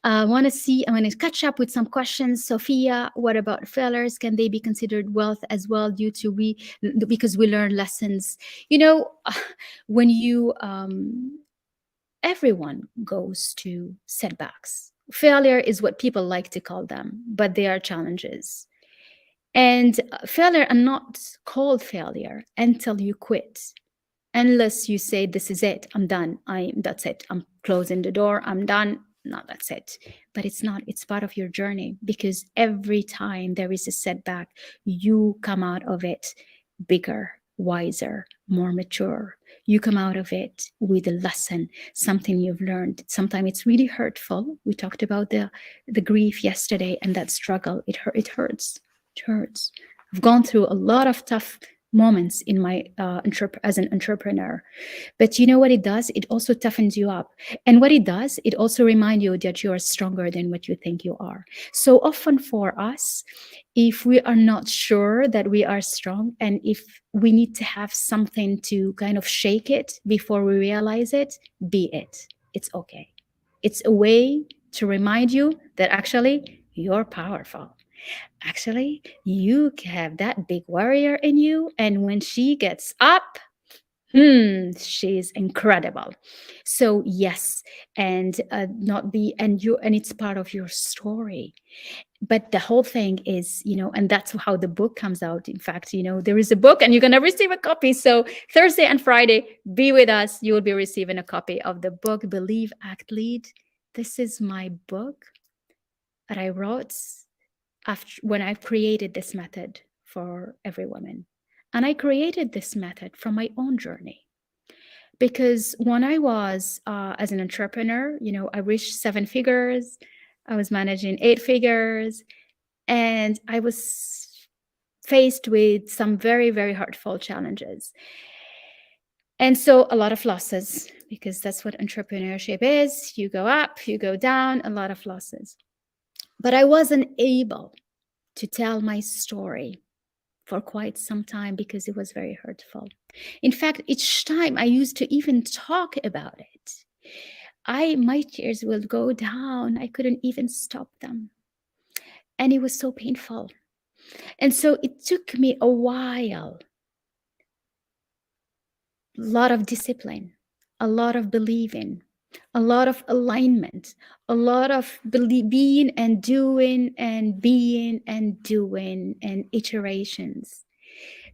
I want to catch up with some questions. Sophia, what about failures? Can they be considered wealth as well because we learn lessons? You know, when you, everyone goes to setbacks. Failure is what people like to call them, but they are challenges. And failure are not called failure until you quit. Unless you say, this is it, I'm done. That's it. I'm closing the door. I'm done. No, that's it. But it's not. It's part of your journey, because every time there is a setback, you come out of it bigger, wiser, more mature. You come out of it with a lesson, something you've learned. Sometimes it's really hurtful. We talked about the grief yesterday and that struggle. It hurts. It hurts. I've gone through a lot of tough moments in my as an entrepreneur, but you know what it does? It also toughens you up. And what it does, it also reminds you that you are stronger than what you think you are. So often for us, if we are not sure that we are strong, and if we need to have something to kind of shake it before we realize it, be it. It's okay. It's a way to remind you that actually you're powerful. Actually, you have that big warrior in you, and when she gets up, she's incredible. So yes, and not be and you and it's part of your story. But the whole thing is, and that's how the book comes out. In fact, there is a book and you're going to receive a copy. So Thursday and Friday, be with us. You will be receiving a copy of the book, Believe, Act, Lead. This is my book that I wrote when I created this method for every woman. And I created this method from my own journey. Because when I was as an entrepreneur, I reached 7 figures, I was managing 8 figures, and I was faced with some very, very hurtful challenges. And so a lot of losses, because that's what entrepreneurship is. You go up, you go down, a lot of losses. But I wasn't able to tell my story for quite some time because it was very hurtful. In fact, each time I used to even talk about it, my tears will go down. I couldn't even stop them. And it was so painful. And so it took me a while, a lot of discipline, a lot of believing, a lot of alignment, a lot of being and doing and being and doing and iterations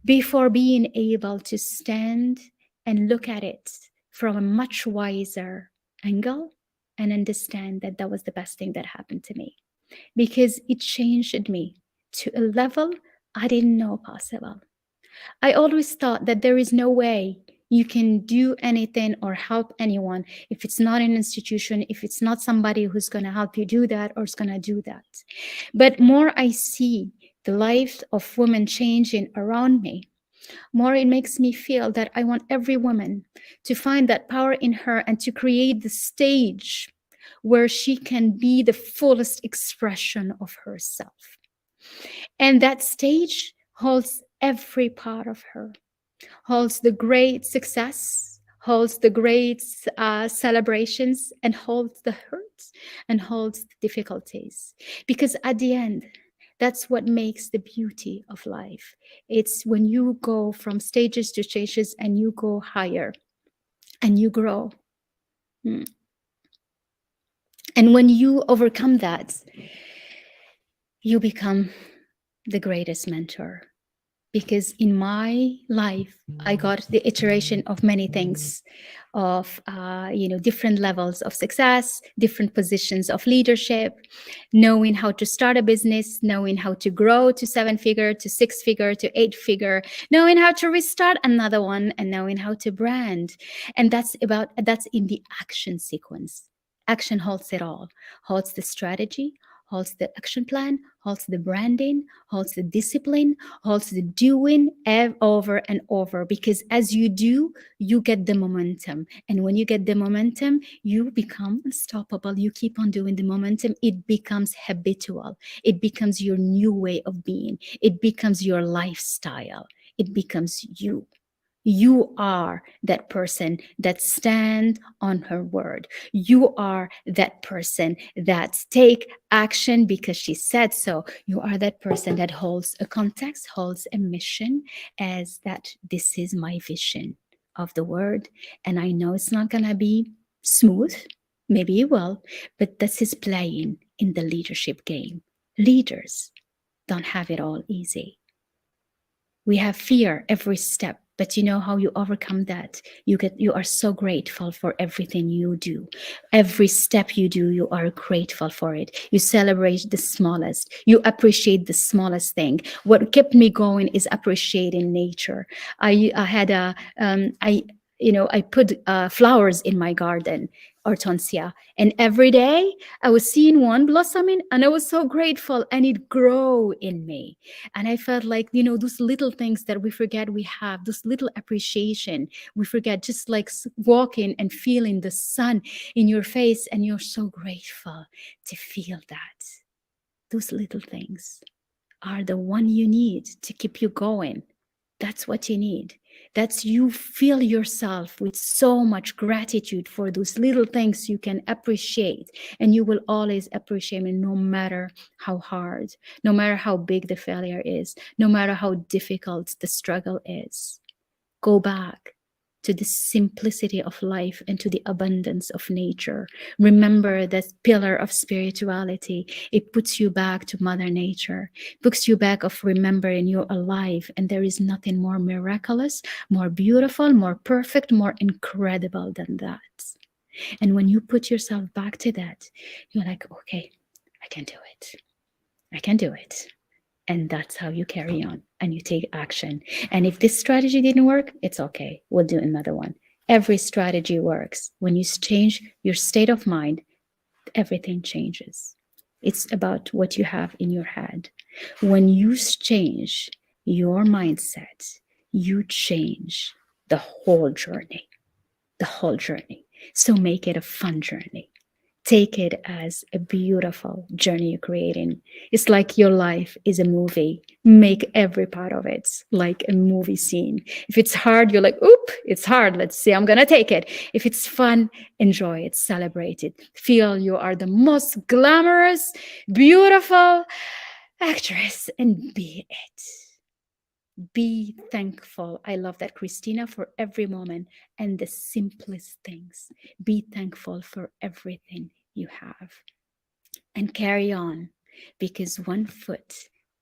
before being able to stand and look at it from a much wiser angle and understand that that was the best thing that happened to me, because it changed me to a level I didn't know possible. I always thought that there is no way you can do anything or help anyone if it's not an institution, if it's not somebody who's going to help you do that or is going to do that. But more I see the life of women changing around me, more it makes me feel that I want every woman to find that power in her and to create the stage where she can be the fullest expression of herself. And that stage holds every part of her, holds the great success, holds the great celebrations, and holds the hurts and holds the difficulties. Because at the end, that's what makes the beauty of life. It's when you go from stages to stages and you go higher and you grow. Mm. And when you overcome that, you become the greatest mentor. Because in my life, I got the iteration of many things, of different levels of success, different positions of leadership, knowing how to start a business, knowing how to grow to 7-figure, to 6-figure, to 8-figure, knowing how to restart another one, and knowing how to brand. And that's in the action sequence. Action holds it all, holds the strategy, holds the action plan, holds the branding, holds the discipline, holds the doing over and over. Because as you do, you get the momentum. And when you get the momentum, you become unstoppable. You keep on doing the momentum. It becomes habitual. It becomes your new way of being. It becomes your lifestyle. It becomes you. You are that person that stand on her word. You are that person that take action because she said so. You are that person that holds a context, holds a mission as that this is my vision of the word. And I know it's not going to be smooth. Maybe it will, but this is playing in the leadership game. Leaders don't have it all easy. We have fear every step, but you know how you overcome that? You are so grateful for everything you do. Every step you do, you are grateful for it. You celebrate the smallest. You appreciate the smallest thing. What kept me going is appreciating nature. I put flowers in my garden, hortensia, and every day I was seeing one blossoming, and I was so grateful, and it grew in me. And I felt like, those little things that we forget we have, this little appreciation we forget, just like walking and feeling the sun in your face, and you're so grateful to feel that. Those little things are the one you need to keep you going. That's what you need. That's you fill yourself with so much gratitude for those little things you can appreciate, and you will always appreciate them no matter how hard, no matter how big the failure is, no matter how difficult the struggle is. Go back to the simplicity of life and to the abundance of nature. Remember that pillar of spirituality. It puts you back to Mother Nature, puts you back of remembering you're alive, and there is nothing more miraculous, more beautiful, more perfect, more incredible than that. And when you put yourself back to that, you're like, okay, I can do it. I can do it. And that's how you carry on and you take action. And if this strategy didn't work, it's okay. We'll do another one. Every strategy works. When you change your state of mind, everything changes. It's about what you have in your head. When you change your mindset, you change the whole journey. The whole journey. So make it a fun journey. Take it as a beautiful journey you're creating. It's like your life is a movie. Make every part of it like a movie scene. If it's hard, you're like, oop, it's hard. Let's see, I'm going to take it. If it's fun, enjoy it, celebrate it. Feel you are the most glamorous, beautiful actress, and be it. Be thankful. I love that, Christina, for every moment and the simplest things. Be thankful for everything you have and carry on, because one foot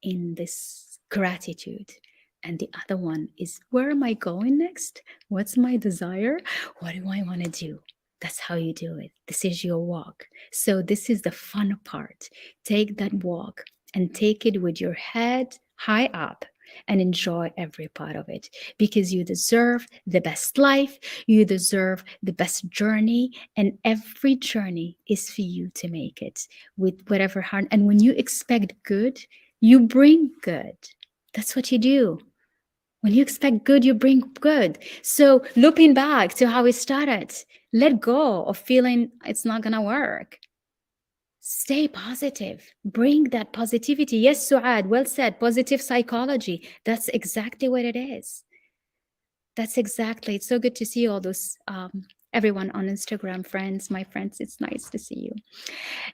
in this gratitude and the other one is, where am I going next? What's my desire? What do I want to do? That's how you do it. This is your walk. So this is the fun part. Take that walk and take it with your head high up, and enjoy every part of it, because you deserve the best life, you deserve the best journey, and every journey is for you to make it with whatever heart. And when you expect good, you bring good. That's what you do. When you expect good, you bring good. So, looping back to how we started, let go of feeling it's not going to work. Stay positive. Bring that positivity. Yes, Suad, well said. Positive psychology. That's exactly what it is. That's exactly. It's so good to see all those everyone on Instagram, friends, my friends. It's nice to see you.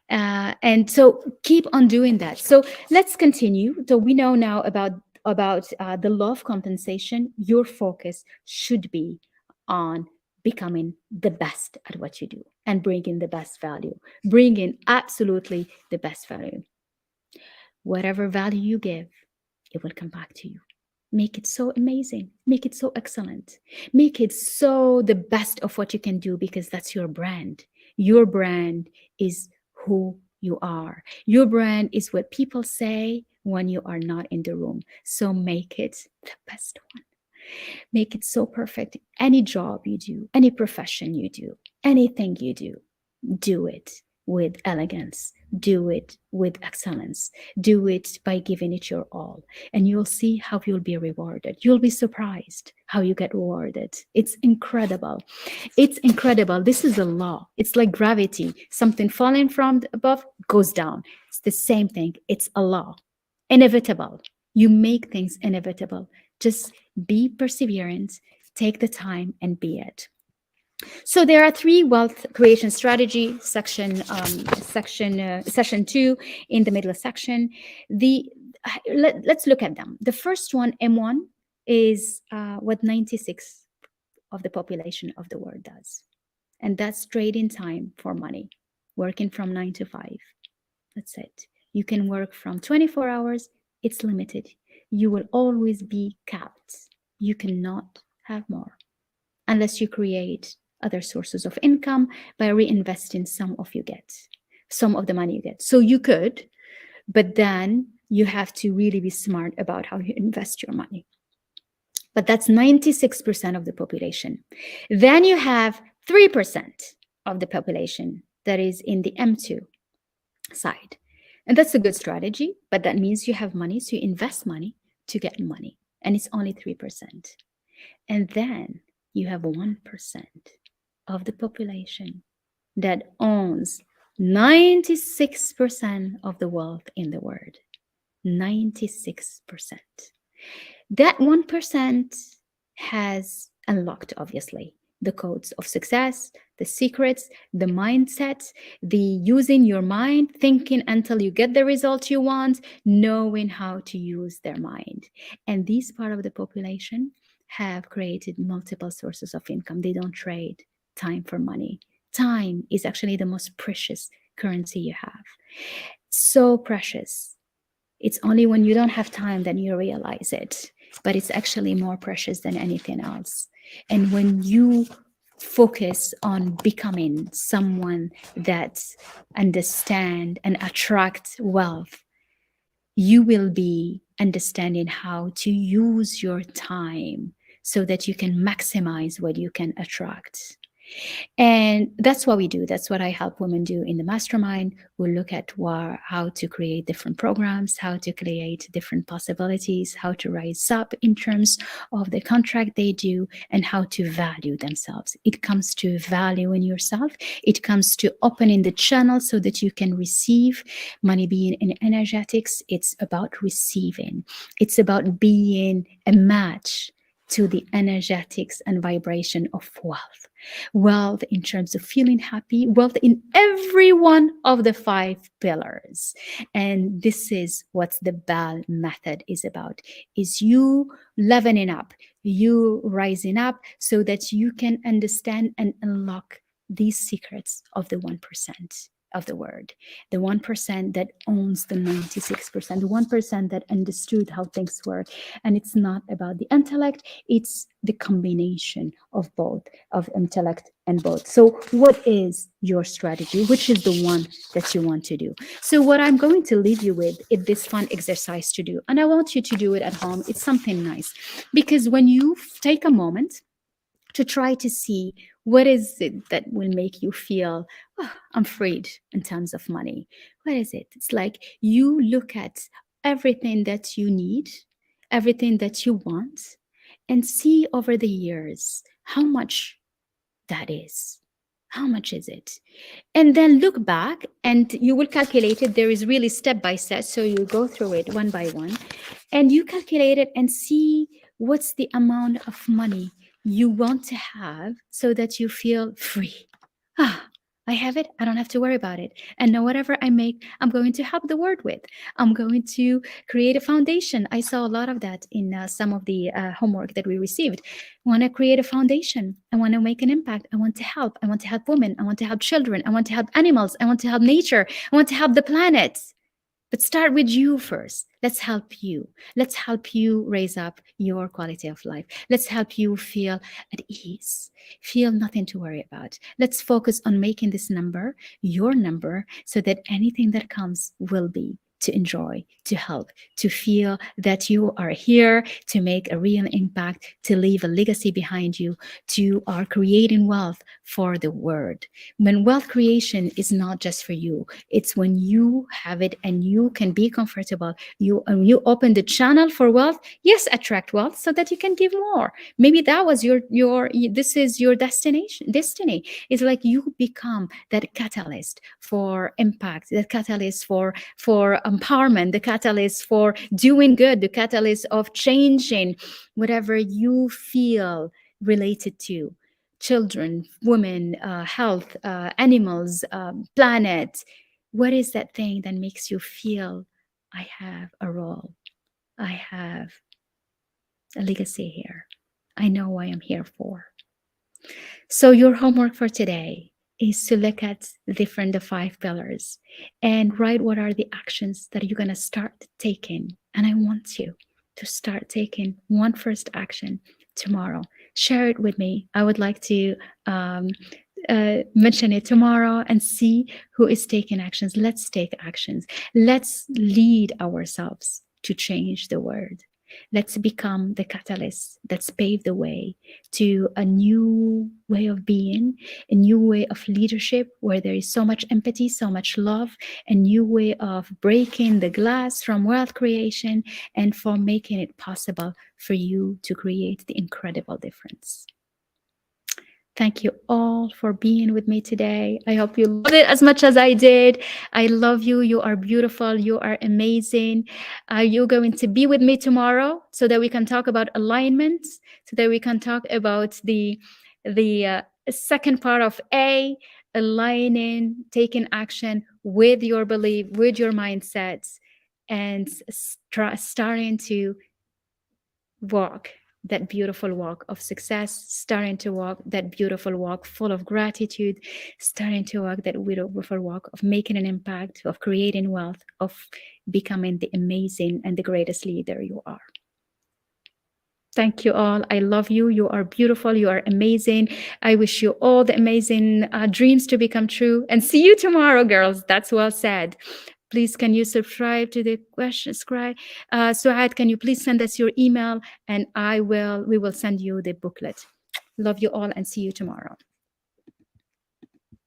And so keep on doing that. So let's continue. So we know now about the law of compensation. Your focus should be on becoming the best at what you do and bringing the best value, bringing absolutely the best value. Whatever value you give, it will come back to you. Make it so amazing, make it so excellent, make it so the best of what you can do, because that's your brand. Your brand is who you are. Your brand is what people say when you are not in the room. So make it the best one. Make it so perfect. Any job you do, any profession you do, anything you do it with elegance, do it with excellence, do it by giving it your all, and you'll see how you'll be rewarded. You'll be surprised how you get rewarded. It's incredible. It's incredible. This is a law. It's like gravity. Something falling from above goes down. It's the same thing. It's a law. Inevitable. You make things inevitable. Just be perseverant, take the time, and be it. So there are three wealth creation strategy session 2 in the middle section. Let's look at them. The first one, M1, is what 96 of the population of the world does, and that's trading time for money, working from 9 to 5. That's it. You can work from 24 hours. It's limited. You will always be capped. You cannot have more unless you create other sources of income by reinvesting some of the money you get. So you could, but then you have to really be smart about how you invest your money. But that's 96% of the population. Then you have 3% of the population that is in the M2 side. And that's a good strategy, but that means you have money, so you invest money to get money, and it's only 3%. And then you have 1% of the population that owns 96% of the wealth in the world. 96%. That 1% has unlocked, obviously, the codes of success, the secrets, the mindset, the using your mind, thinking until you get the result you want, knowing how to use their mind. And this part of the population have created multiple sources of income. They don't trade time for money. Time is actually the most precious currency you have. So precious. It's only when you don't have time that you realize it, but it's actually more precious than anything else. And when you focus on becoming someone that understand and attract wealth, you will be understanding how to use your time so that you can maximize what you can attract. And that's what we do. That's what I help women do in the mastermind. We look at how to create different programs, how to create different possibilities, how to rise up in terms of the contract they do, and how to value themselves. It comes to valuing yourself. It comes to opening the channel so that you can receive. Money being in energetics, it's about receiving. It's about being a match to the energetics and vibration of wealth. Wealth in terms of feeling happy, wealth in every one of the 5 pillars. And this is what the BAL method is about, is you leveling up, you rising up so that you can understand and unlock these secrets of the 1%. of the word, the 1% that owns the 96%, the 1% that understood how things work. And it's not about the intellect, it's the combination of both, of intellect and both. So what is your strategy? Which is the one that you want to do? So what I'm going to leave you with is this fun exercise to do. And I want you to do it at home. It's something nice. Because when you take a moment to try to see what is it that will make you feel, oh, I'm freed in terms of money. What is it? It's like you look at everything that you need, everything that you want, and see over the years how much that is. How much is it? And then look back and you will calculate it. There is really step by step. So you go through it one by one and you calculate it and see what's the amount of money you want to have so that you feel free. Ah, I have it. I don't have to worry about it. And now whatever I make, I'm going to help the world with. I'm going to create a foundation. I saw a lot of that in some of the homework that we received. I want to create a foundation. I want to make an impact. I want to help. I want to help women. I want to help children. I want to help animals. I want to help nature. I want to help the planet. But start with you first. Let's help you. Let's help you raise up your quality of life. Let's help you feel at ease, feel nothing to worry about. Let's focus on making this number your number so that anything that comes will be to enjoy, to help, to feel that you are here to make a real impact, to leave a legacy behind you, to are creating wealth for the world. When wealth creation is not just for you, it's when you have it and you can be comfortable. You open the channel for wealth. Yes, attract wealth so that you can give more. Maybe that was your this is your destiny. It's like you become that catalyst for impact, that catalyst for empowerment, the catalyst for doing good, the catalyst of changing whatever you feel related to children, women, health, animals, planet. What is that thing that makes you feel I have a role? I have a legacy here. I know what I'm here for. So your homework for today is to look at the 5 pillars and write what are the actions that you're going to start taking. And I want you to start taking one first action tomorrow. Share it with me. I would like to mention it tomorrow and see who is taking actions. Let's take actions. Let's lead ourselves to change the world. Let's become the catalyst that's paved the way to a new way of being, a new way of leadership where there is so much empathy, so much love, a new way of breaking the glass from wealth creation and for making it possible for you to create the incredible difference. Thank you all for being with me today. I hope you loved it as much as I did. I love you. You are beautiful. You are amazing. Are you going to be with me tomorrow so that we can talk about alignment, so that we can talk about the second part of A, aligning, taking action with your belief, with your mindsets, and starting to walk that beautiful walk of success, starting to walk that beautiful walk full of gratitude, starting to walk that beautiful walk of making an impact, of creating wealth, of becoming the amazing and the greatest leader you are. Thank you all. I love you. You are beautiful. You are amazing. I wish you all the amazing dreams to become true. And see you tomorrow, girls. That's well said. Please, can you subscribe to the question? Suad, can you please send us your email and we will send you the booklet. Love you all and see you tomorrow.